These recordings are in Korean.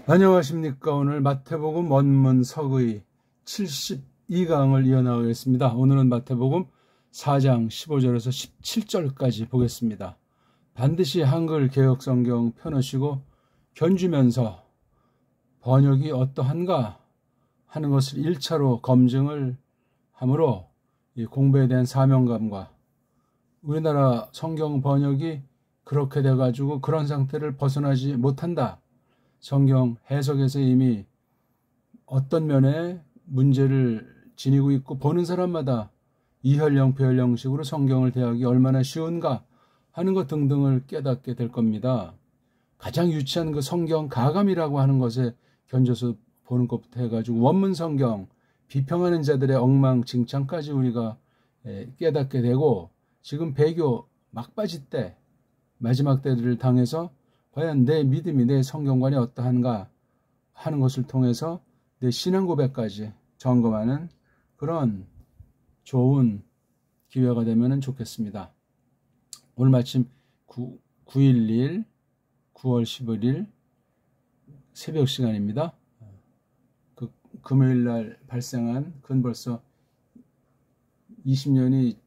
안녕하십니까. 오늘 마태복음 원문 서의 72강을 이어나가겠습니다. 오늘은 마태복음 4장 15절에서 17절까지 보겠습니다. 반드시 한글 개역성경 펴놓으시고 견주면서 번역이 어떠한가 하는 것을 1차로 검증을 함으로 이 공부에 대한 사명감과 우리나라 성경 번역이 그렇게 돼가지고 그런 상태를 벗어나지 못한다. 성경 해석에서 이미 어떤 면에 문제를 지니고 있고 보는 사람마다 이혈령, 배혈령식으로 성경을 대하기 얼마나 쉬운가 하는 것 등등을 깨닫게 될 겁니다. 가장 유치한 그 성경 가감이라고 하는 것에 견져서 보는 것부터 해가지고 원문 성경 비평하는 자들의 엉망진창까지 우리가 깨닫게 되고 지금 배교 막바지 때 마지막 때를 당해서 과연 내 믿음이 내 성경관이 어떠한가 하는 것을 통해서 내 신앙 고백까지 점검하는 그런 좋은 기회가 되면 좋겠습니다. 오늘 마침 9.11 9월 11일 새벽 시간입니다. 그 금요일 날 발생한 그건 벌써 20년이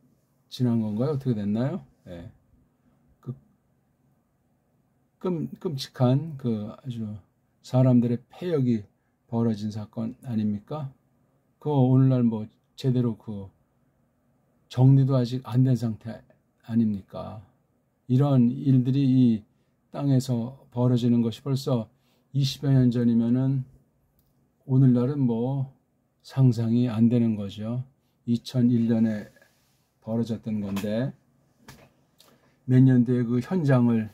지난 건가요? 어떻게 됐나요? 네. 끔찍한 그 아주 사람들의 폐역이 벌어진 사건 아닙니까? 그 오늘날 뭐 제대로 그 정리도 아직 안 된 상태 아닙니까? 이런 일들이 이 땅에서 벌어지는 것이 벌써 20여 년 전이면은 오늘날은 뭐 상상이 안 되는 거죠. 2001년에 벌어졌던 건데 몇 년 뒤에 그 현장을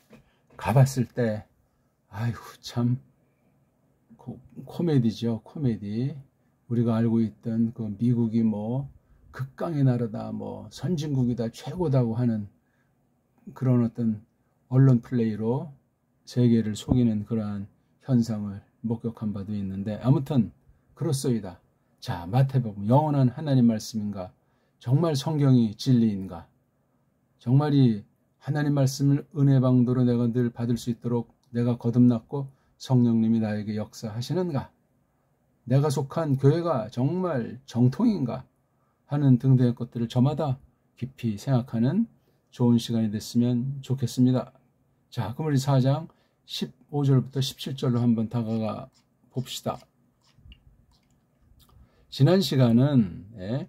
가봤을 때 아이고 참 코미디죠. 코미디. 우리가 알고 있던 그 미국이 뭐 극강의 나라다 뭐 선진국이다 최고다고 하는 그런 어떤 언론 플레이로 세계를 속이는 그러한 현상을 목격한 바도 있는데 아무튼 그렇소이다. 자, 마태복음 영원한 하나님 말씀인가? 정말 성경이 진리인가? 정말 이 하나님 말씀을 은혜 방도로 내가 늘 받을 수 있도록 내가 거듭났고 성령님이 나에게 역사하시는가? 내가 속한 교회가 정말 정통인가? 하는 등등의 것들을 저마다 깊이 생각하는 좋은 시간이 됐으면 좋겠습니다. 자, 그럼 우리 4장 15절부터 17절로 한번 다가가 봅시다. 지난 시간은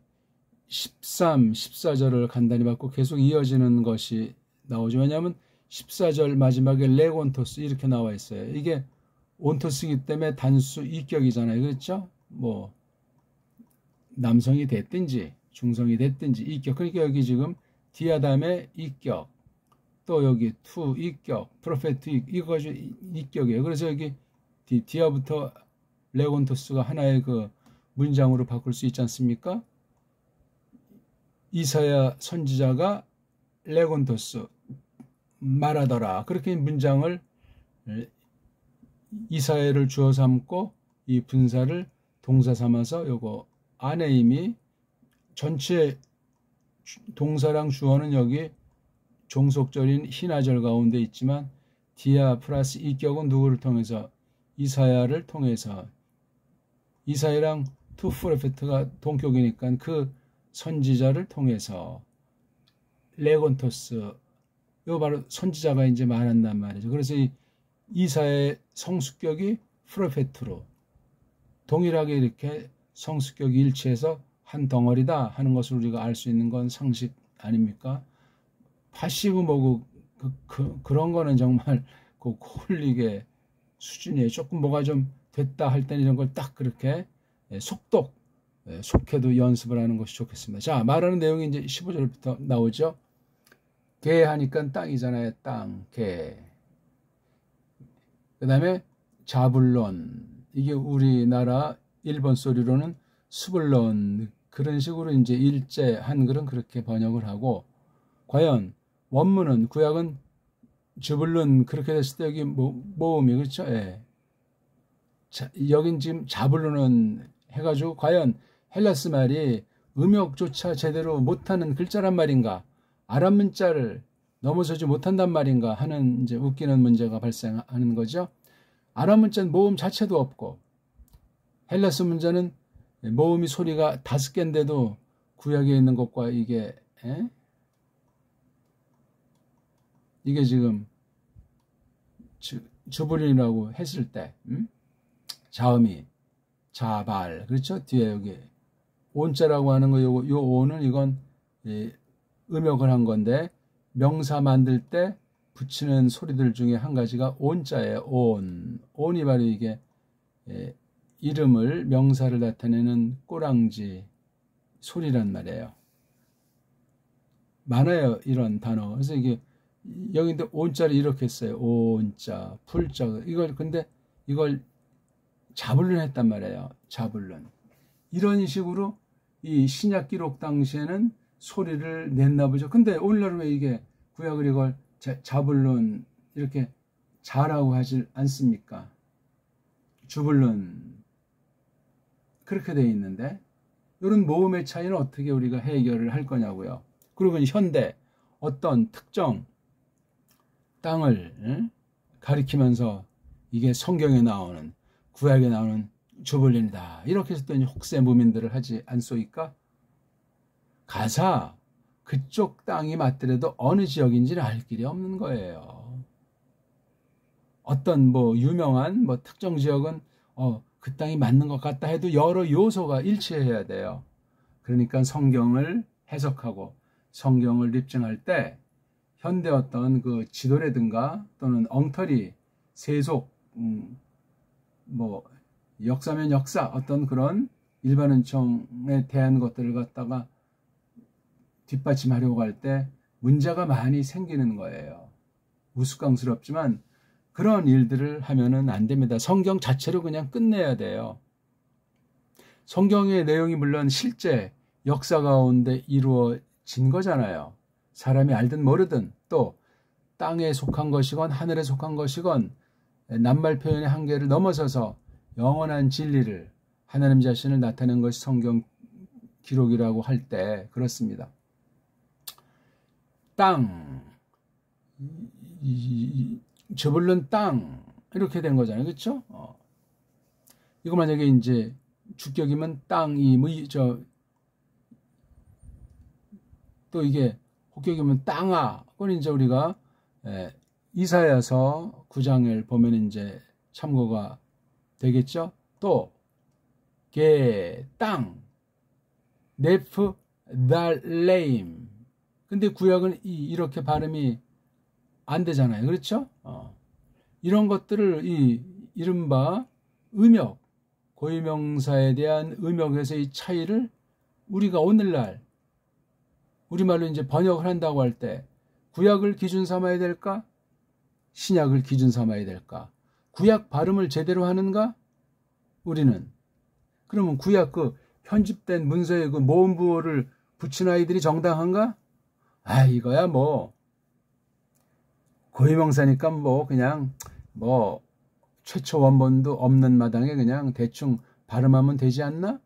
13, 14절을 간단히 받고 계속 이어지는 것이 나오죠. 왜냐하면 14절 마지막에 레곤토스 이렇게 나와 있어요. 이게 온토스이기 때문에 단수 이격이잖아요. 그렇죠? 뭐 남성이 됐든지 중성이 됐든지 이격. 그러니까 여기 지금 디아담의 이격, 또 여기 투 이격, 프로페트 이거 가지고 이격이에요. 그래서 여기 디아부터 레곤토스가 하나의 그 문장으로 바꿀 수 있지 않습니까? 이사야 선지자가 레곤토스 말하더라. 그렇게 문장을 이사야를 주어 삼고 이 분사를 동사 삼아서 요거 안에 이미 전체 동사랑 주어는 여기 종속절인 희나절 가운데 있지만 디아 플러스 이격은 누구를 통해서 이사야를 통해서 이사야랑 투 프로페트가 동격이니까 그 선지자를 통해서 레곤토스 이거 바로 선지자가 이제 말한단 말이죠. 그래서 이 이사의 성수격이 프로페트로 동일하게 이렇게 성수격이 일치해서 한 덩어리다 하는 것을 우리가 알 수 있는 건 상식 아닙니까? 파시브 뭐고 그런 거는 정말 그 홀릭의 수준이에요. 조금 뭐가 좀 됐다 할 때는 이런 걸 딱 그렇게 속독 속해도 연습을 하는 것이 좋겠습니다. 자, 말하는 내용이 이제 15절부터 나오죠. 개 하니까 땅이잖아요. 땅, 개. 그 다음에 자불론. 이게 우리나라 일본 소리로는 수불론. 그런 식으로 이제 일제 한글은 그렇게 번역을 하고, 과연 원문은 구약은 주불론 그렇게 됐을 때 여기 모음이 그렇죠? 예. 여긴 지금 자불론은 해가지고 과연 헬라스 말이 음역조차 제대로 못하는 글자란 말인가? 아랍 문자를 넘어서지 못한단 말인가 하는 이제 웃기는 문제가 발생하는 거죠. 아랍 문자는 모음 자체도 없고, 헬라스 문자는 모음이 소리가 5개인데도 구약에 있는 것과 이게 지금 주불린이라고 했을 때 자음이 자발, 그렇죠? 뒤에 여기 온자라고 하는 거, 요 온은 이건 음역을 한 건데, 명사 만들 때 붙이는 소리들 중에 한 가지가 온자예요. 온이 바로 이게 이름을, 명사를 나타내는 꼬랑지 소리란 말이에요. 많아요, 이런 단어. 그래서 이게 여기인데 온자를 이렇게 써요. 온자, 풀자. 근데 이걸 자불론 했단 말이에요. 자불론. 이런 식으로 이 신약 기록 당시에는 소리를 냈나 보죠. 근데 오늘날 왜 이게 구약을 이걸 자불론 이렇게 자라고 하지 않습니까? 주불론 그렇게 돼 있는데, 이런 모음의 차이는 어떻게 우리가 해결을 할 거냐고요. 그리고 현대 어떤 특정 땅을 가리키면서 이게 성경에 나오는, 구약에 나오는 주불린이다, 이렇게 해서 또 혹세무민들을 하지 않소이까? 가사 그쪽 땅이 맞더라도 어느 지역인지를 알 길이 없는 거예요. 어떤 뭐 유명한 뭐 특정 지역은 그 땅이 맞는 것 같다 해도 여러 요소가 일치해야 돼요. 그러니까 성경을 해석하고 성경을 입증할 때 현대 어떤 그 지도라든가 또는 엉터리 세속 뭐 역사면 역사, 어떤 그런 일반 은총에 대한 것들을 갖다가 뒷받침하려고 할 때 문제가 많이 생기는 거예요. 우스꽝스럽지만 그런 일들을 하면은 안 됩니다. 성경 자체로 그냥 끝내야 돼요. 성경의 내용이 물론 실제 역사 가운데 이루어진 거잖아요. 사람이 알든 모르든, 또 땅에 속한 것이건 하늘에 속한 것이건 낱말 표현의 한계를 넘어서서 영원한 진리를, 하나님 자신을 나타낸 것이 성경 기록이라고 할 때 그렇습니다. 땅, 저불른 땅, 이렇게 된 거잖아요. 그렇죠? 이거 만약에 이제 주격이면 땅이 또 이게 혹격이면 땅아. 그건 이제 우리가 이사야서 9장을 보면 이제 참고가 되겠죠. 또 땅, 네프 달레임. 근데 구약은 이렇게 발음이 안 되잖아요. 그렇죠? 이런 것들을 이른바 음역, 고유명사에 대한 음역에서의 차이를 우리가 오늘날 우리말로 이제 번역을 한다고 할 때 구약을 기준 삼아야 될까? 신약을 기준 삼아야 될까? 구약 발음을 제대로 하는가? 우리는. 그러면 구약 그 편집된 문서에 그 모음 부호를 붙인 아이들이 정당한가? 이거야 뭐 고유명사니까 뭐 그냥 뭐 최초 원본도 없는 마당에 그냥 대충 발음하면 되지 않나?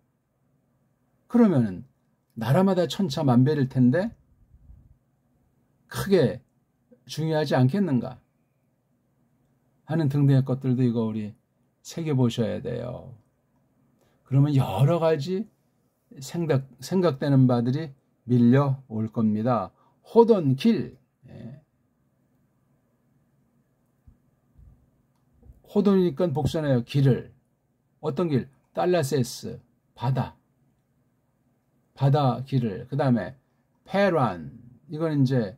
그러면은 나라마다 천차만별일 텐데 크게 중요하지 않겠는가 하는 등등의 것들도 이거 우리 새겨보셔야 돼요. 그러면 여러 가지 생각되는 바들이 밀려올 겁니다. 호돈 길, 호돈이니까 복선해요. 길을. 어떤 길? 달라세스, 바다 길을. 그 다음에 페란, 이건 이제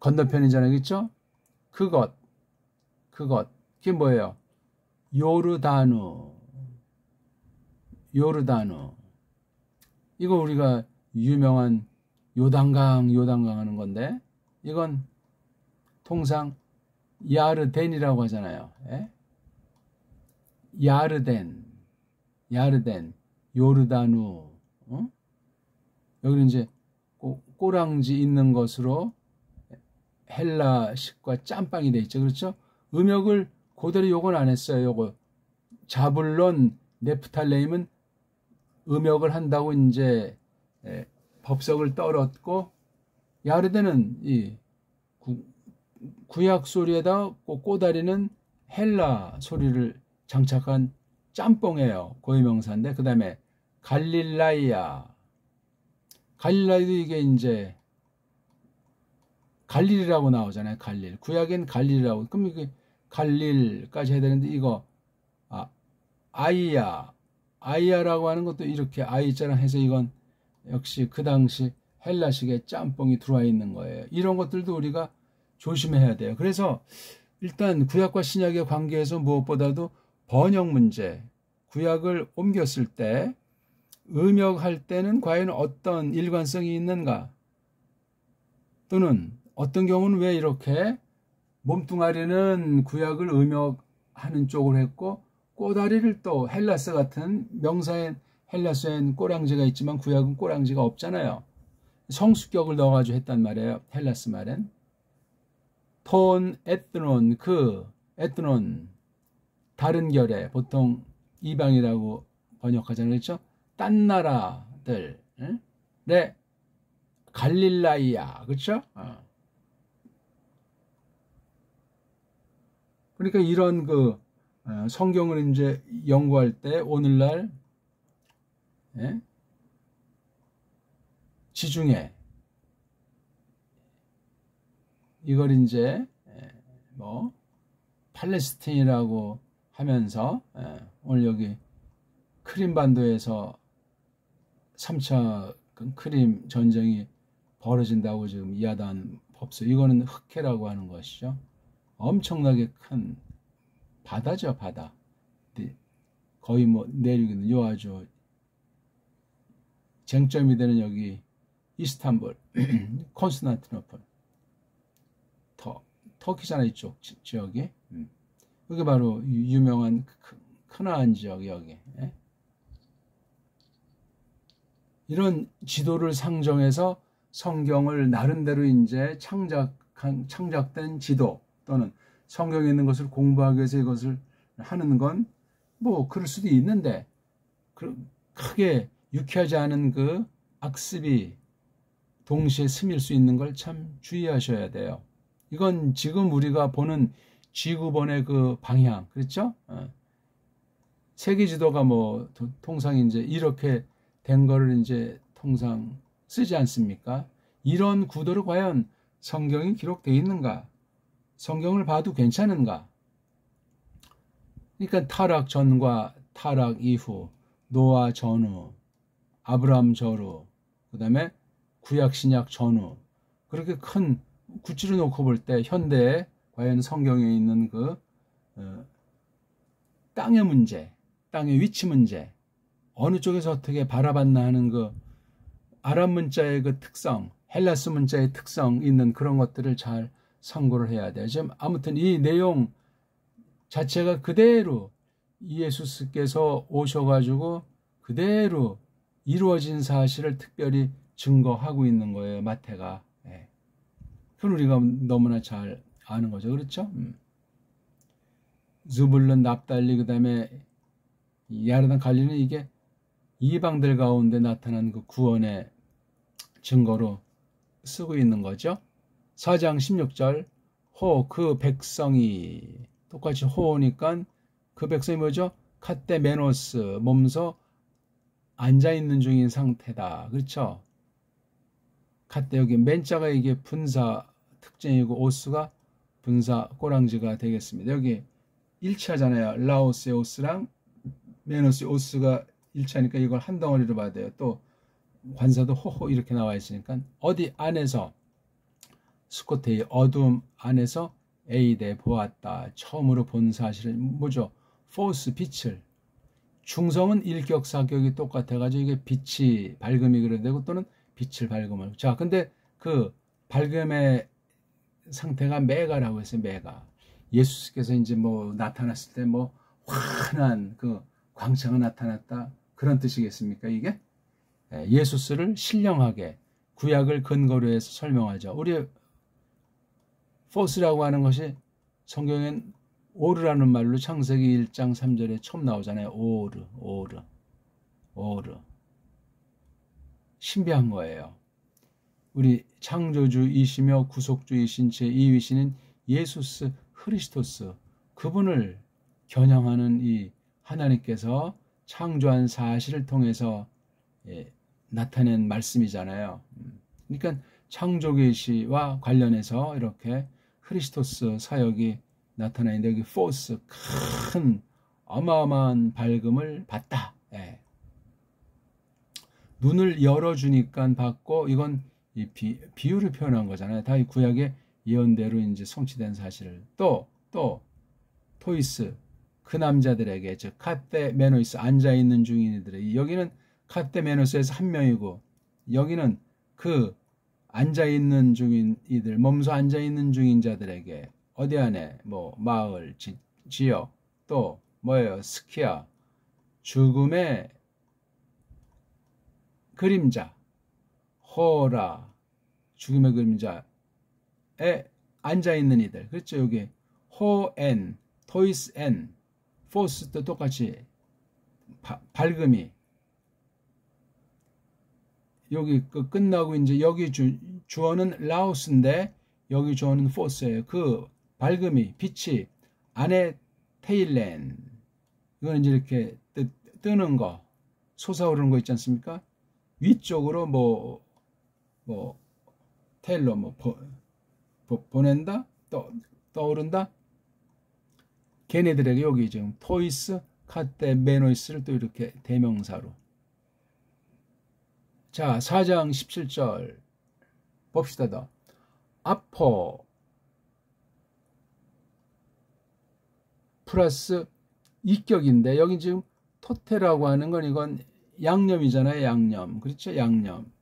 건너편이잖아요. 그렇죠? 그것 그게 뭐예요? 요르다누. 이거 우리가 유명한 요단강 하는 건데, 이건 통상 야르덴이라고 하잖아요. 야르덴, 요르다누. 여기는 이제 꼬랑지 있는 것으로 헬라식과 짬빵이 돼 있죠. 그렇죠? 음역을 그대로 요건 안 했어요. 요거 자불론, 네프탈레임은 음역을 한다고 이제 법석을 떨었고, 야르덴은 이 구약 소리에다 꼬다리는 헬라 소리를 장착한 짬뽕이에요. 고유명사인데, 그 다음에 갈릴라이아. 갈릴라이도 이게 이제 갈릴이라고 나오잖아요. 갈릴. 구약엔 갈릴이라고. 그럼 이게 갈릴까지 해야 되는데, 이거 아이야라고 하는 것도 이렇게 아이자랑 해서 이건 역시 그 당시 헬라식의 짬뽕이 들어와 있는 거예요. 이런 것들도 우리가 조심해야 돼요. 그래서 일단 구약과 신약의 관계에서 무엇보다도 번역 문제, 구약을 옮겼을 때 음역할 때는 과연 어떤 일관성이 있는가, 또는 어떤 경우는 왜 이렇게 몸뚱아리는 구약을 음역하는 쪽으로 했고 꼬다리를 또 헬라스 같은 명사엔 헬라스엔 꼬랑지가 있지만 구약은 꼬랑지가 없잖아요. 성수격을 넣어가지고 했단 말이에요. 헬라스 말엔. 톤, 에트논, 에트논, 다른 결에 보통 이방이라고 번역하잖아요. 그렇죠? 딴 나라들, 네, 갈릴라이아, 그렇죠? 그러니까 이런 성경을 이제 연구할 때 오늘날 지중해 이걸 이제 뭐 팔레스틴이라고 하면서 오늘 여기 크림반도에서 3차 크림 전쟁이 벌어진다고 지금 이야기한 법서, 이거는 흑해라고 하는 것이죠. 엄청나게 큰 바다죠, 바다. 거의 뭐 내륙에는 요 아주 쟁점이 되는 여기 이스탄불, 콘스탄티노플, 터키잖아, 이쪽 지역이. 이게 바로 유명한 크나안 지역, 여기. 이런 지도를 상정해서 성경을 나름대로 이제 창작된 지도, 또는 성경에 있는 것을 공부하기 위해서 이것을 하는 건 뭐 그럴 수도 있는데, 크게 유쾌하지 않은 그 악습이 동시에 스밀 수 있는 걸 참 주의하셔야 돼요. 이건 지금 우리가 보는 지구본의 그 방향, 그렇죠? 세계 지도가 뭐 통상 이제 이렇게 된 거를 이제 통상 쓰지 않습니까? 이런 구도로 과연 성경이 기록되어 있는가? 성경을 봐도 괜찮은가? 그러니까 타락 전과 타락 이후, 노아 전후, 아브라함 전후, 그 다음에 구약 신약 전후, 그렇게 큰 구치를 놓고 볼 때 현대에 과연 성경에 있는 땅의 문제, 땅의 위치 문제, 어느 쪽에서 어떻게 바라봤나 하는 아랍 문자의 특성, 헬라스 문자의 특성 있는 그런 것들을 잘 참고를 해야 돼요. 지금 아무튼 이 내용 자체가 그대로 예수께서 오셔가지고 그대로 이루어진 사실을 특별히 증거하고 있는 거예요, 마태가. 그건 우리가 너무나 잘 아는 거죠. 그렇죠? zubur론, 납달리, 그 다음에 야르단, 갈릴리는 이게 이방들 가운데 나타난 그 구원의 증거로 쓰고 있는 거죠. 4장 16절, 그 백성이, 똑같이 호니까 그 백성이 뭐죠? 카테메노스, 몸소 앉아있는 중인 상태다. 그렇죠? 카테, 여기 맨자가 이게 분사 특징이고 오스가 분사 꼬랑지가 되겠습니다. 여기 일치하잖아요. 라오스의 오스랑 메노스의 오스가 일치하니까 이걸 한 덩어리로 봐야 돼요. 또 관사도 호호 이렇게 나와 있으니까 어디 안에서, 스코테이 어둠 안에서 에이데 보았다. 처음으로 본 사실은 뭐죠? 포스, 빛을. 중성은 일격사격이 똑같아가지고 이게 빛이 밝음이 그래야 되고, 또는 빛을 밝음을. 자, 근데 그 밝음의 상태가 메가라고 했어요. 메가. 예수께서 이제 뭐 나타났을 때 뭐 환한 그 광채가 나타났다, 그런 뜻이겠습니까? 이게 예수스를 신령하게 구약을 근거로 해서 설명하죠. 우리 포스라고 하는 것이 성경엔 오르라는 말로 창세기 1장 3절에 처음 나오잖아요. 오르. 신비한 거예요. 우리 창조주이시며 구속주이신 제2위시는 예수스 크리스토스, 그분을 겨냥하는 이 하나님께서 창조한 사실을 통해서 나타낸 말씀이잖아요. 그러니까 창조계시와 관련해서 이렇게 크리스토스 사역이 나타나 있는데 여기 포스 큰 어마어마한 밝음을 받다. 눈을 열어주니까 받고 이건 이 비유를 표현한 거잖아요. 다 이 구약의 예언대로 이제 성취된 사실을 또 토이스 그 남자들에게 즉 카테메노이스 앉아있는 중인이들에게 여기는 카테메노스에서 한 명이고 여기는 그 앉아있는 중인 이들 몸소 앉아있는 중인 자들에게 어디 안에 뭐 마을 지역 또 뭐예요 스키야 죽음의 그림자 호라 죽음의 그림자에 앉아있는 이들 그렇죠. 여기 호엔 토이스 엔 포스도 똑같이 밝음이 여기 끝나고 이제 여기 주어는 라오스인데 여기 주어는 포스예요. 그 밝음이 빛이 안에 테일렌 이거는 이제 이렇게 뜨는 거 솟아오르는 거 있지 않습니까? 위쪽으로 뭐 테일러 보낸다 떠오른다. 걔네들에게 여기 지금 토이스 카테메노이스를 또 이렇게 대명사로. 자 4장 17절 봅시다. 더 아포 플러스 이격인데 여기 지금 토테라고 하는 건 이건 양념이잖아요. 양념 그렇죠. 양념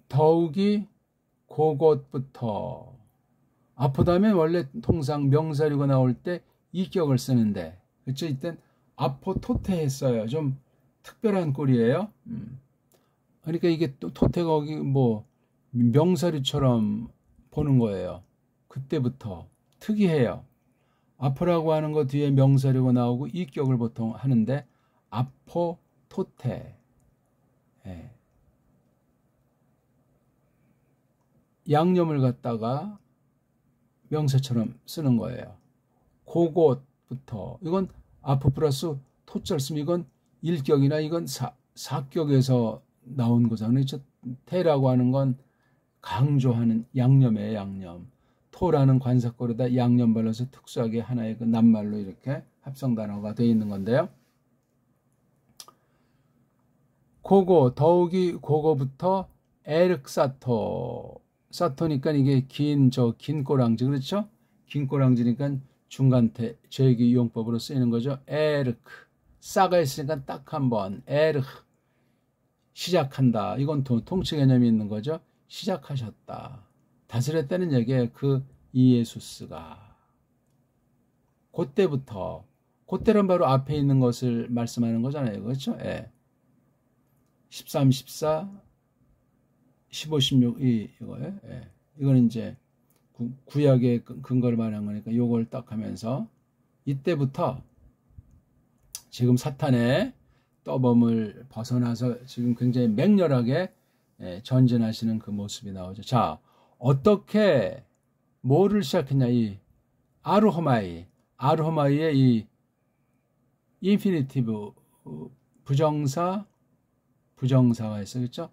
더욱이 그것부터 아포다음에 원래 통상 명사류가 나올 때 이격을 쓰는데 그렇죠. 이땐 아포토테 했어요. 좀 특별한 꼴이에요. 그러니까 이게 또 토테가 거기 뭐 명사류처럼 보는 거예요. 그때부터 특이해요. 아포라고 하는 거 뒤에 명사류가 나오고 이격을 보통 하는데 아포토테 양념을 갖다가 명사처럼 쓰는 거예요. 그것부터 이건 아포 플러스 토자를 쓰면 이건 일격이나 이건 사격에서 나온 거잖아요. 테라고 하는 건 강조하는 양념이에요. 양념. 토라는 관사꼴에다 양념 발라서 특수하게 하나의 그 낱말로 이렇게 합성 단어가 되어 있는 건데요. 그거 더욱이 그거부터 에르크사토 사토니까 이게 긴 꼬랑지 그렇죠? 긴 꼬랑지니까 중간태 제기 용법으로 쓰이는 거죠. 에르크 싸가 있으니까 딱 한 번 에르크 시작한다. 이건 통치 개념이 있는 거죠. 시작하셨다. 다스렸다는 얘기에 그 이예수스가 그때부터 그때는 바로 앞에 있는 것을 말씀하는 거잖아요. 그렇죠? 13, 14 15, 16 이거예요. 이거는 이제 구약의 근거를 말하는 거니까 요걸 딱 하면서 이때부터 지금 사탄의 떠범을 벗어나서 지금 굉장히 맹렬하게 전진하시는 그 모습이 나오죠. 자, 어떻게 뭐를 시작했냐? 이 아르호마이의 이 인피니티브 부정사가 있어요. 그렇죠?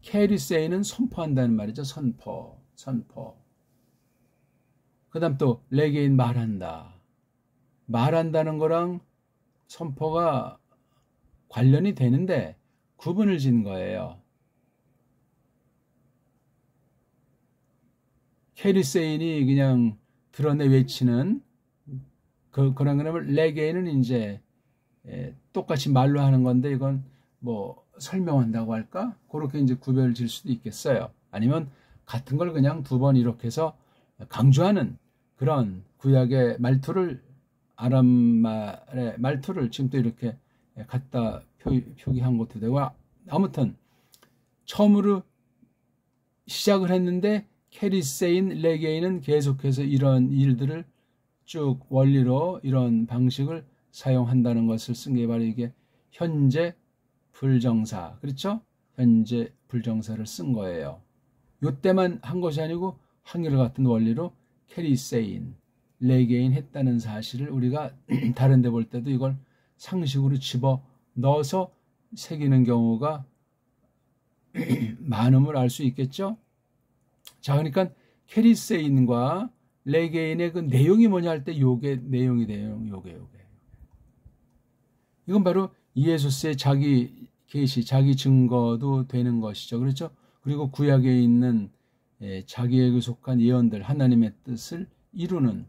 캐리세이는 선포한다는 말이죠. 선포. 그 다음 또 레게인 말한다는 거랑 선포가 관련이 되는데 구분을 지은 거예요. 캐리세인이 그냥 드러내 외치는 그런 거라면 레게인은 이제 똑같이 말로 하는 건데 이건 뭐 설명한다고 할까? 그렇게 이제 구별을 질 수도 있겠어요. 아니면 같은 걸 그냥 두 번 이렇게 해서 강조하는 그런 구약의 말투를 아람말의 말투를 지금 또 이렇게 갖다 표기한 것도 되고 아무튼 처음으로 시작을 했는데 캐리세인, 레게인은 계속해서 이런 일들을 쭉 원리로 이런 방식을 사용한다는 것을 쓴 게 바로 이게 현재 불정사 그렇죠? 현재 불정사를 쓴 거예요. 요때만 한 것이 아니고 한결같은 원리로 캐리세인, 레게인 했다는 사실을 우리가 다른 데 볼 때도 이걸 상식으로 집어 넣어서 새기는 경우가 많음을 알 수 있겠죠. 자, 그러니까 캐리세인과 레게인의 그 내용이 뭐냐 할 때 요게 내용이 돼요. 요게. 이건 바로 이에소스의 자기 계시, 자기 증거도 되는 것이죠. 그렇죠? 그리고 구약에 있는 자기에게 속한 예언들, 하나님의 뜻을 이루는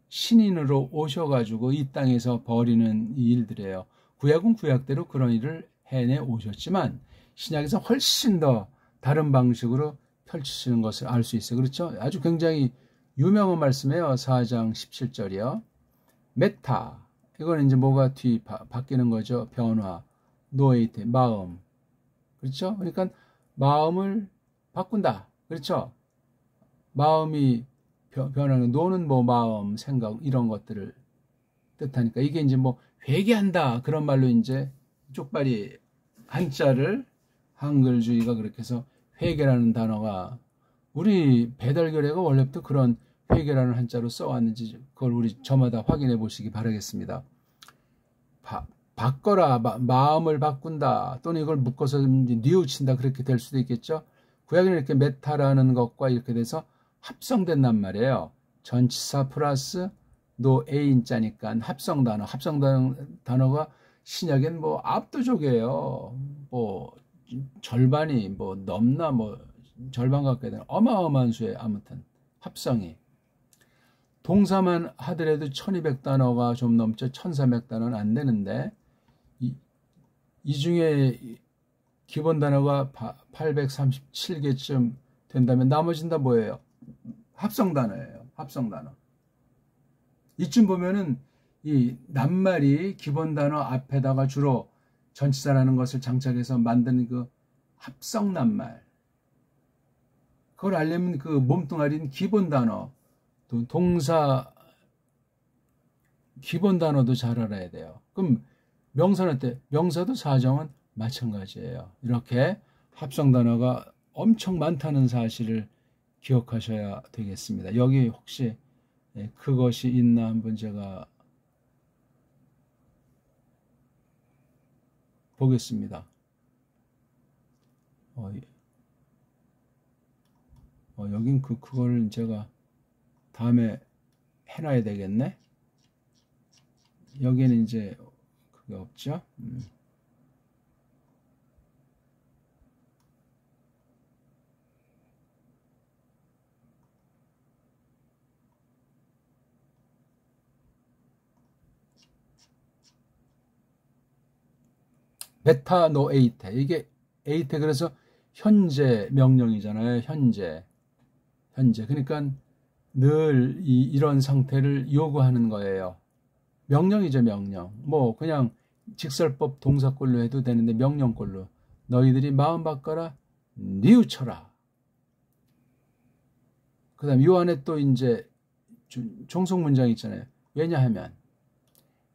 신인으로 오셔가지고 이 땅에서 벌이는 일들이에요. 구약은 구약대로 그런 일을 해내 오셨지만 신약에서 훨씬 더 다른 방식으로 펼치시는 것을 알 수 있어요. 그렇죠? 아주 굉장히 유명한 말씀이에요. 4장 17절이요. 메타, 이거는 이제 뭐가 바뀌는 거죠. 변화, 노에이테, 마음. 그렇죠? 그러니까 마음을 바꾼다. 그렇죠? 마음이 변하는, 노는 뭐 마음, 생각, 이런 것들을 뜻하니까 이게 이제 뭐 회개한다. 그런 말로 이제 쪽발이 한자를 한글주의가 그렇게 해서 회개라는 단어가, 우리 배달교례가 원래부터 그런 회개라는 한자로 써왔는지 그걸 우리 저마다 확인해 보시기 바라겠습니다. 바꿔라, 마음을 바꾼다, 또는 이걸 묶어서 뉘우친다, 그렇게 될 수도 있겠죠. 구약에는 이렇게 메타라는 것과 이렇게 돼서 합성된단 말이에요. 전치사 플러스 노에인자니까 합성 단어가 신약엔 뭐 압도적이에요. 뭐 절반이 뭐 넘나 뭐 절반 가까이 되는 어마어마한 수에 아무튼 합성이. 동사만 하더라도 1200단어가 좀 넘죠. 1300단어는 안 되는데 이 중에 기본 단어가 837개쯤 된다면 나머지는 다 뭐예요? 합성 단어예요. 합성 단어. 이쯤 보면은 이 낱말이 기본 단어 앞에다가 주로 전치사라는 것을 장착해서 만드는 그 합성 낱말. 그걸 알려면 그 몸뚱아리인 기본 단어, 또 동사 기본 단어도 잘 알아야 돼요. 그럼 명사는 어때? 명사도 사정은 마찬가지예요. 이렇게 합성 단어가 엄청 많다는 사실을 기억하셔야 되겠습니다. 여기 혹시 그것이 있나 한번 제가 보겠습니다. 여긴 그걸 제가 다음에 해놔야 되겠네. 여기는 이제 그게 없죠. 메타노에이테, 이게 에이테, 그래서 현재 명령이잖아요. 현재. 그러니까 늘 이런 상태를 요구하는 거예요. 명령이죠, 명령. 뭐 그냥 직설법 동사꼴로 해도 되는데 명령꼴로. 너희들이 마음 바꿔라, 뉘우쳐라. 그 다음 요 안에 또 이제 종속 문장 있잖아요. 왜냐하면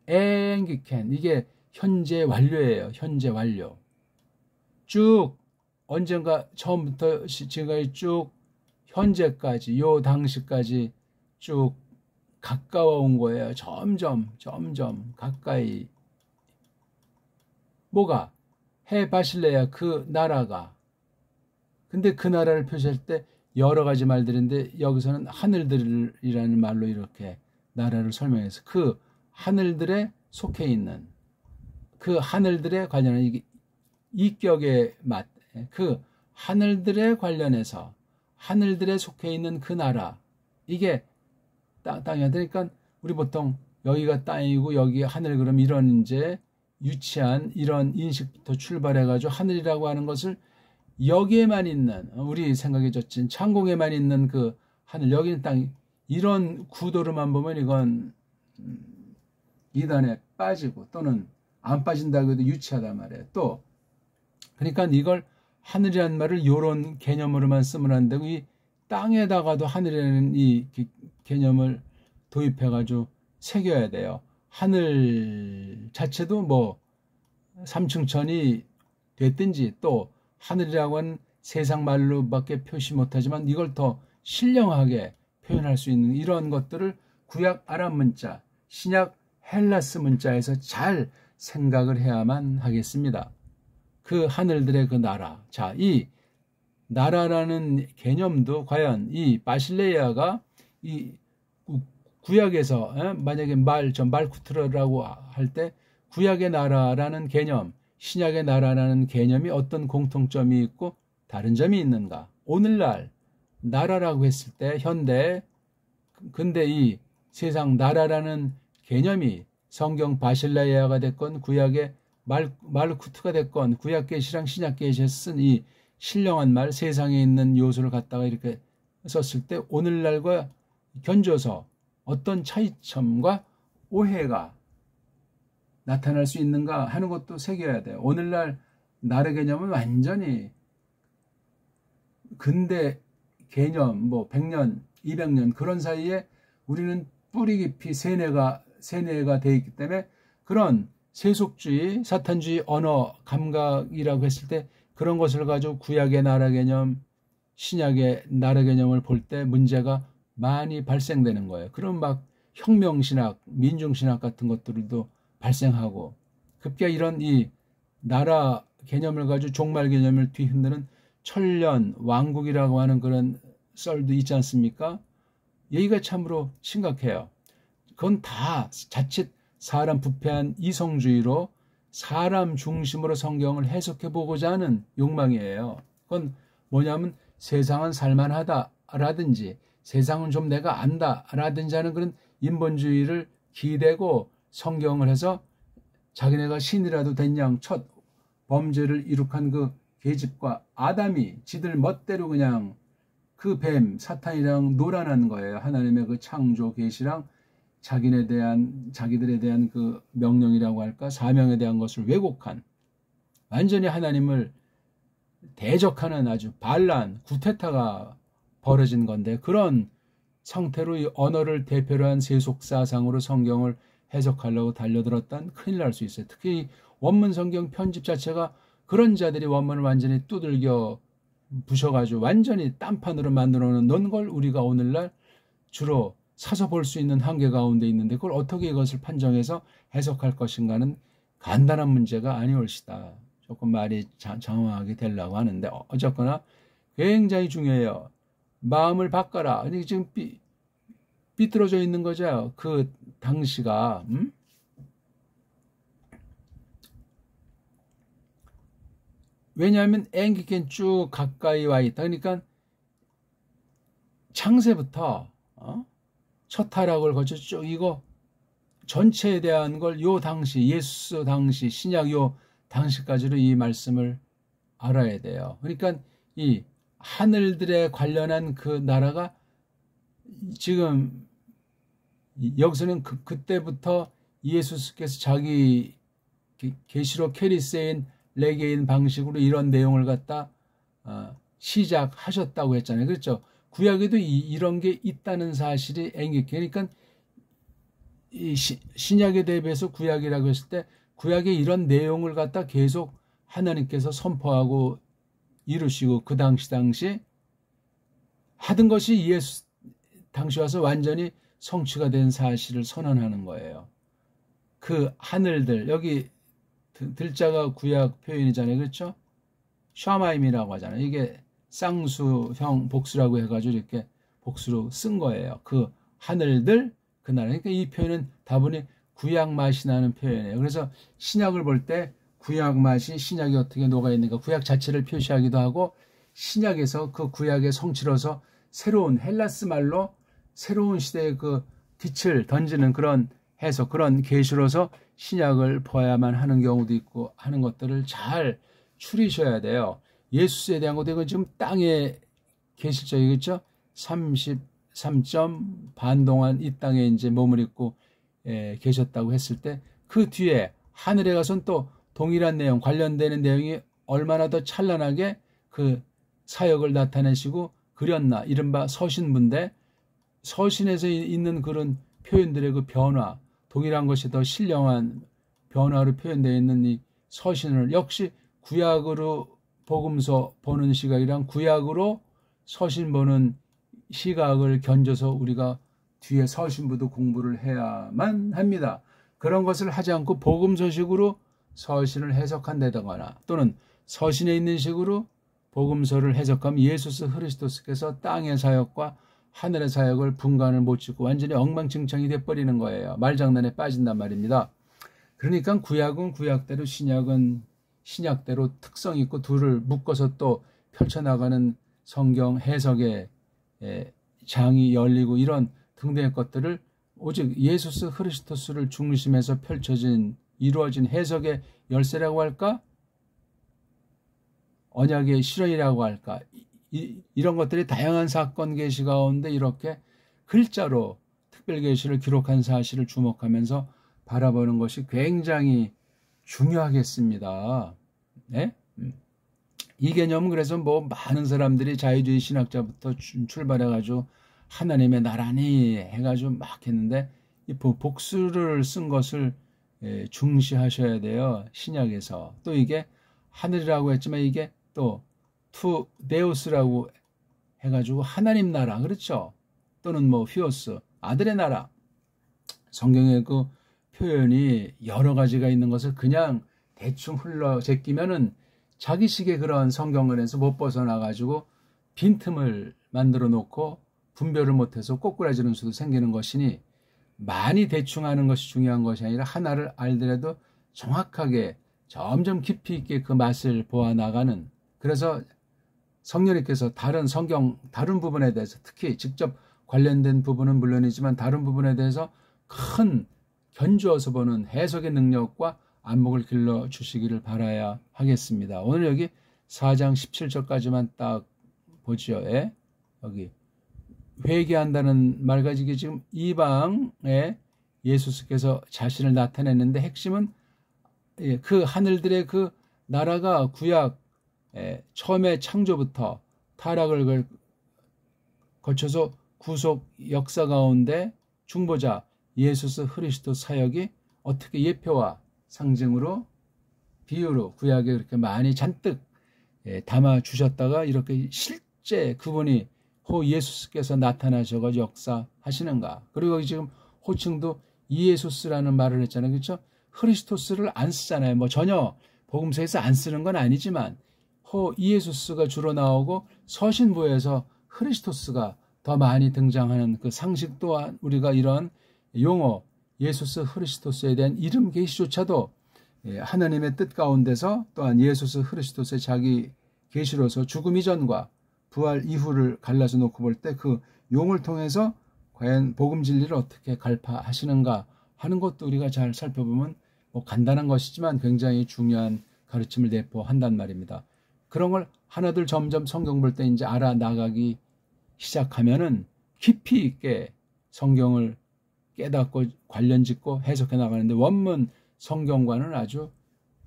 and can, 이게 현재 완료예요. 현재 완료. 쭉 언젠가 처음부터 지금까지 쭉 현재까지, 요 당시까지 쭉 가까워온 거예요. 점점 가까이. 뭐가? 해 바실레야, 그 나라가. 근데 그 나라를 표시할 때 여러 가지 말들인데 여기서는 하늘들이라는 말로 이렇게 나라를 설명해서 그 하늘들에 속해 있는, 그 하늘들에 관련한 이격의 맛, 그 하늘들에 관련해서 하늘들에 속해 있는 그 나라, 이게 땅이야. 그러니까 우리 보통 여기가 땅이고 여기 하늘, 그럼 이런 이제 유치한 이런 인식부터 출발해가지고 하늘이라고 하는 것을 여기에만 있는, 우리 생각에 젖힌 창공에만 있는 그 하늘, 여기는 땅, 이런 구도로만 보면 이건 이단에 빠지고 또는 안 빠진다고 해도 유치하단 말이에요. 또 그러니까 이걸 하늘이라는 말을 이런 개념으로만 쓰면 안 되고 이 땅에다가도 하늘이라는 이 개념을 도입해가지고 새겨야 돼요. 하늘 자체도 뭐 삼층천이 됐든지, 또 하늘이라고 하는 세상 말로밖에 표시 못하지만 이걸 더 신령하게 표현할 수 있는 이런 것들을 구약 아람 문자, 신약 헬라스 문자에서 잘 생각을 해야만 하겠습니다. 그 하늘들의 그 나라. 자, 이 나라라는 개념도 과연 이 바실레이아가 이 구약에서 만약에 말쿠트라라고 할 때 구약의 나라라는 개념, 신약의 나라라는 개념이 어떤 공통점이 있고 다른 점이 있는가? 오늘날 나라라고 했을 때 현대 근데 이 세상 나라라는 개념이 성경 바실레이아가 됐건 구약의 말쿠트가 됐건 구약 계시랑 신약 계시에 쓴 이 신령한 말 세상에 있는 요소를 갖다가 이렇게 썼을 때 오늘날과 견줘서 어떤 차이점과 오해가 나타날 수 있는가 하는 것도 새겨야 돼요. 오늘날 나라 개념은 완전히 근대 개념 뭐 100년, 200년 그런 사이에 우리는 뿌리 깊이 세뇌가 돼 있기 때문에 그런 세속주의, 사탄주의 언어 감각이라고 했을 때 그런 것을 가지고 구약의 나라 개념, 신약의 나라 개념을 볼 때 문제가 많이 발생되는 거예요. 그럼 막 혁명신학, 민중신학 같은 것들도 발생하고 급기야 이런 이 나라 개념을 가지고 종말 개념을 뒤흔드는 천년 왕국이라고 하는 그런 썰도 있지 않습니까? 얘기가 참으로 심각해요. 그건 다 자칫 사람 부패한 이성주의로 사람 중심으로 성경을 해석해 보고자 하는 욕망이에요. 그건 뭐냐면 세상은 살만하다라든지 세상은 좀 내가 안다라든지 하는 그런 인본주의를 기대고 성경을 해서 자기네가 신이라도 된 양 첫 범죄를 이룩한 그 계집과 아담이 지들 멋대로 그냥 그 뱀 사탄이랑 놀아난 거예요. 하나님의 그 창조 계시랑 자기들에 대한 그 명령이라고 할까 사명에 대한 것을 왜곡한 완전히 하나님을 대적하는 아주 반란 구테타가 벌어진 건데 그런 상태로 이 언어를 대표로 한 세속 사상으로 성경을 해석하려고 달려들었단 큰일 날 수 있어요. 특히 원문 성경 편집 자체가 그런 자들이 원문을 완전히 두들겨 부셔가지고 완전히 딴판으로 만들어 놓은 걸 우리가 오늘날 주로 사서 볼 수 있는 한계 가운데 있는데 그걸 어떻게 이것을 판정해서 해석할 것인가는 간단한 문제가 아니올시다. 조금 말이 장황하게 되려고 하는데 어쨌거나 굉장히 중요해요. 마음을 바꿔라. 지금 삐뚤어져 있는 거죠. 그 당시가 왜냐하면 앵기겐 쭉 가까이 와 있다. 그러니까 창세부터 첫 타락을 거쳐 쭉 이거 전체에 대한 걸 요 당시 예수 당시 신약 요 당시까지로 이 말씀을 알아야 돼요. 그러니까 이 하늘들에 관련한 그 나라가 지금 여기서는 그때부터 예수께서 자기 계시록 캐리세인 레게인 방식으로 이런 내용을 갖다 시작하셨다고 했잖아요. 그렇죠? 구약에도 이런 게 있다는 사실이 앵기게 그러니까 이 신약에 대비해서 구약이라고 했을 때 구약에 이런 내용을 갖다 계속 하나님께서 선포하고 이루시고 그 당시 하던 것이 예수 당시 와서 완전히 성취가 된 사실을 선언하는 거예요. 그 하늘들 여기 들자가 구약 표현이잖아요. 그렇죠? 샤마임이라고 하잖아요. 이게 쌍수형 복수라고 해가지고 이렇게 복수로 쓴 거예요. 그 하늘들 그 나라. 그러니까 이 표현은 다분히 구약 맛이 나는 표현이에요. 그래서 신약을 볼 때 구약 맛이 신약이 어떻게 녹아있는가 구약 자체를 표시하기도 하고 신약에서 그 구약의 성취로서 새로운 헬라스 말로 새로운 시대의 그 빛을 던지는 그런 해석 그런 계시로서 신약을 보아야만 하는 경우도 있고 하는 것들을 잘 추리셔야 돼요. 예수에 대한 것도 이건 지금 땅에 계실 적이겠죠. 33점 반 동안 이 땅에 이제 몸을 입고 계셨다고 했을 때 그 뒤에 하늘에 가서는 또 동일한 내용 관련되는 내용이 얼마나 더 찬란하게 그 사역을 나타내시고 그렸나 이른바 서신문데 서신에서 있는 그런 표현들의 그 변화 동일한 것이 더 신령한 변화로 표현되어 있는 이 서신을 역시 구약으로 복음서 보는 시각이랑 구약으로 서신 보는 시각을 견줘서 우리가 뒤에 서신부도 공부를 해야만 합니다. 그런 것을 하지 않고 복음 소식으로 서신을 해석한다거나 또는 서신에 있는 식으로 복음서를 해석하면 예수 그리스도께서 땅의 사역과 하늘의 사역을 분간을 못 짓고 완전히 엉망진창이 돼버리는 거예요. 말장난에 빠진단 말입니다. 그러니까 구약은 구약대로 신약은 신약대로 특성 있고 둘을 묶어서 또 펼쳐나가는 성경 해석의 장이 열리고 이런 등등의 것들을 오직 예수 그리스도를 중심에서 펼쳐진 이루어진 해석의 열쇠라고 할까? 언약의 실현이라고 할까? 이런 것들이 다양한 사건 계시 가운데 이렇게 글자로 특별 계시를 기록한 사실을 주목하면서 바라보는 것이 굉장히 중요하겠습니다. 네? 이 개념은 그래서 뭐 많은 사람들이 자유주의 신학자부터 출발해가지고 하나님의 나라니 해가지고 막 했는데 이 복수를 쓴 것을 중시하셔야 돼요. 신약에서. 또 이게 하늘이라고 했지만 이게 또 투 데우스라고 해가지고 하나님 나라, 그렇죠? 또는 뭐 휘오스, 아들의 나라. 성경의 그 표현이 여러 가지가 있는 것을 그냥 대충 흘러 제끼면은 자기식의 그런 성경권에서 못 벗어나가지고 빈틈을 만들어 놓고 분별을 못해서 꼬꾸라지는 수도 생기는 것이니 많이 대충 하는 것이 중요한 것이 아니라 하나를 알더라도 정확하게 점점 깊이 있게 그 맛을 보아 나가는, 그래서 성령님께서 다른 성경 다른 부분에 대해서 특히 직접 관련된 부분은 물론이지만 다른 부분에 대해서 큰 견주어서 보는 해석의 능력과 안목을 길러 주시기를 바라야 하겠습니다. 오늘 여기 4장 17절까지만 딱 보지요. 여기 회개한다는 말 가지고 지금 이방에 예수께서 자신을 나타냈는데 핵심은 그 하늘들의 그 나라가 구약 처음에 창조부터 타락을 거쳐서 구속 역사 가운데 중보자 예수 그리스도 사역이 어떻게 예표와 상징으로 비유로 구약에 그렇게 많이 잔뜩 담아 주셨다가 이렇게 실제 그분이 예수께서 나타나셔서 역사하시는가. 그리고 지금 호칭도 이예수스라는 말을 했잖아요. 그렇죠? 크리스토스를 안 쓰잖아요. 뭐 전혀 복음서에서 안 쓰는 건 아니지만 이예수스가 주로 나오고 서신부에서 크리스토스가 더 많이 등장하는 그 상식 또한 우리가 이런 용어 예수스 크리스토스에 대한 이름 계시조차도 하나님의 뜻 가운데서 또한 예수스 크리스토스의 자기 계시로서 죽음 이전과 부활 이후를 갈라서 놓고 볼 때 그 용을 통해서 과연 복음 진리를 어떻게 갈파하시는가 하는 것도 우리가 잘 살펴보면 뭐 간단한 것이지만 굉장히 중요한 가르침을 내포한단 말입니다. 그런 걸 하나둘 점점 성경 볼 때 이제 알아 나가기 시작하면은 깊이 있게 성경을 깨닫고 관련 짓고 해석해 나가는데 원문 성경과는 아주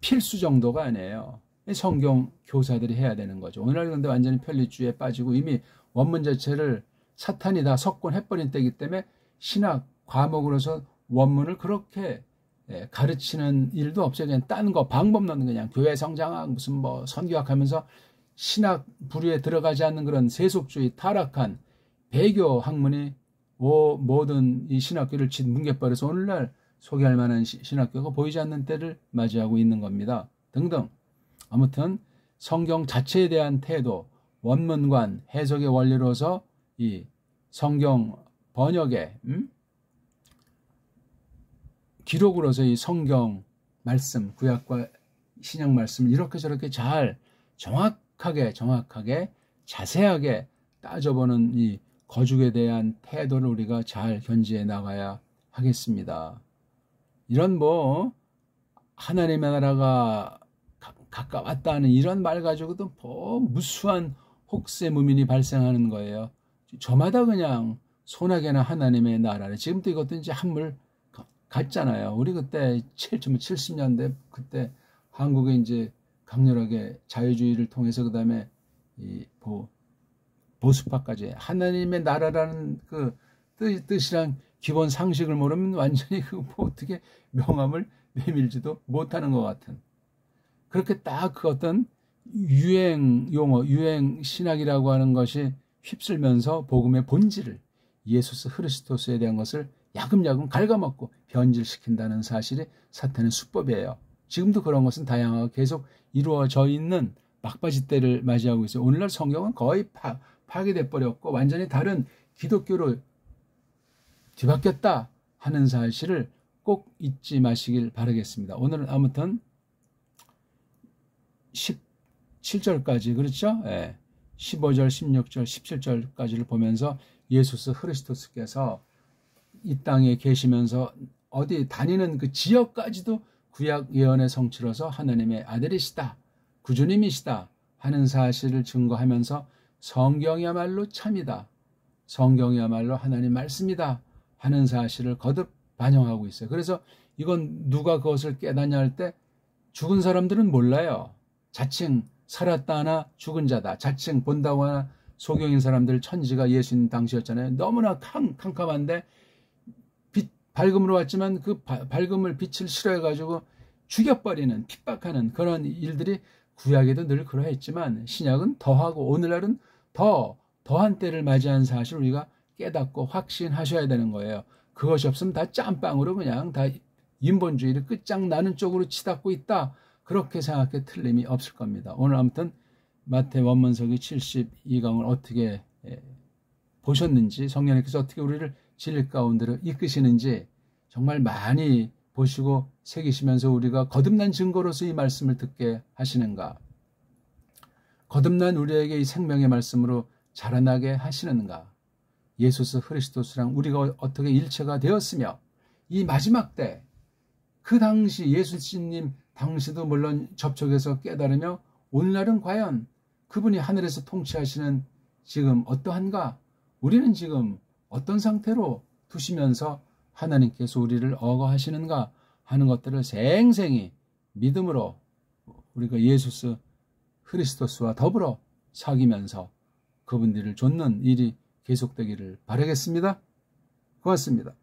필수 정도가 아니에요. 성경 교사들이 해야 되는 거죠. 오늘날 그런데 완전히 편리주의에 빠지고 이미 원문 자체를 사탄이 다 석권해버린 때이기 때문에 신학 과목으로서 원문을 그렇게 가르치는 일도 없어요. 그냥 딴 거 방법 넣는 그냥 교회 성장학 무슨 뭐 선교학 하면서 신학 부류에 들어가지 않는 그런 세속주의 타락한 배교 학문이 모든 이 신학교를 뭉개버려서 오늘날 소개할 만한 신학교가 보이지 않는 때를 맞이하고 있는 겁니다. 등등. 아무튼 성경 자체에 대한 태도, 원문관, 해석의 원리로서 이 성경 번역의 기록으로서 이 성경 말씀, 구약과 신약 말씀을 이렇게 저렇게 잘 정확하게 자세하게 따져보는 이 거죽에 대한 태도를 우리가 잘 견지해 나가야 하겠습니다. 이런 뭐 하나님의 나라가 가까웠다 하는 이런 말 가지고도 뭐 무수한 혹세무민이 발생하는 거예요. 저마다 그냥 소나게나 하나님의 나라를 지금도 이것도 이제 한물 같잖아요. 우리 그때 70년대 그때 한국에 이제 강렬하게 자유주의를 통해서 그 다음에 이 보수파까지 하나님의 나라라는 그 뜻이란 기본 상식을 모르면 완전히 그 뭐 어떻게 명함을 내밀지도 못하는 것 같은 그렇게 딱 그 어떤 유행 용어, 유행 신학이라고 하는 것이 휩쓸면서 복음의 본질을, 예수 그리스도에 대한 것을 야금야금 갉아먹고 변질시킨다는 사실이 사탄의 수법이에요. 지금도 그런 것은 다양하게 계속 이루어져 있는 막바지 때를 맞이하고 있어요. 오늘날 성경은 거의 파괴돼 버렸고 완전히 다른 기독교로 뒤바뀌었다 하는 사실을 꼭 잊지 마시길 바라겠습니다. 오늘은 아무튼 17절까지, 그렇죠? 15절, 16절, 17절까지를 보면서 예수 그리스도께서 이 땅에 계시면서 어디 다니는 그 지역까지도 구약 예언의 성취로서 하나님의 아들이시다, 구주님이시다 하는 사실을 증거하면서 성경이야말로 참이다, 성경이야말로 하나님 말씀이다 하는 사실을 거듭 반영하고 있어요. 그래서 이건 누가 그것을 깨닫냐 할 때 죽은 사람들은 몰라요. 자칭 살았다 하나 죽은 자다, 자칭 본다고 하나 소경인 사람들, 천지가 예수님 당시였잖아요. 너무나 캄캄한데 밝음으로 왔지만 그 밝음을 빛을 싫어해가지고 죽여버리는, 핍박하는 그런 일들이 구약에도 늘 그러했지만 신약은 더하고 오늘날은 더한 때를 맞이한 사실을 우리가 깨닫고 확신하셔야 되는 거예요. 그것이 없으면 다 짬빵으로 그냥 다 인본주의를 끝장나는 쪽으로 치닫고 있다, 그렇게 생각해 틀림이 없을 겁니다. 오늘 아무튼 마태 원문서기 72강을 어떻게 보셨는지, 성령님께서 어떻게 우리를 진리 가운데로 이끄시는지 정말 많이 보시고 새기시면서 우리가 거듭난 증거로서 이 말씀을 듣게 하시는가, 거듭난 우리에게 이 생명의 말씀으로 자라나게 하시는가, 예수 그리스도랑 우리가 어떻게 일체가 되었으며 이 마지막 때 그 당시 예수님 당시도 물론 접촉해서 깨달으며 오늘날은 과연 그분이 하늘에서 통치하시는 지금 어떠한가, 우리는 지금 어떤 상태로 두시면서 하나님께서 우리를 어거하시는가 하는 것들을 생생히 믿음으로 우리가 예수 그리스도와 더불어 사귀면서 그분들을 좇는 일이 계속되기를 바라겠습니다. 고맙습니다.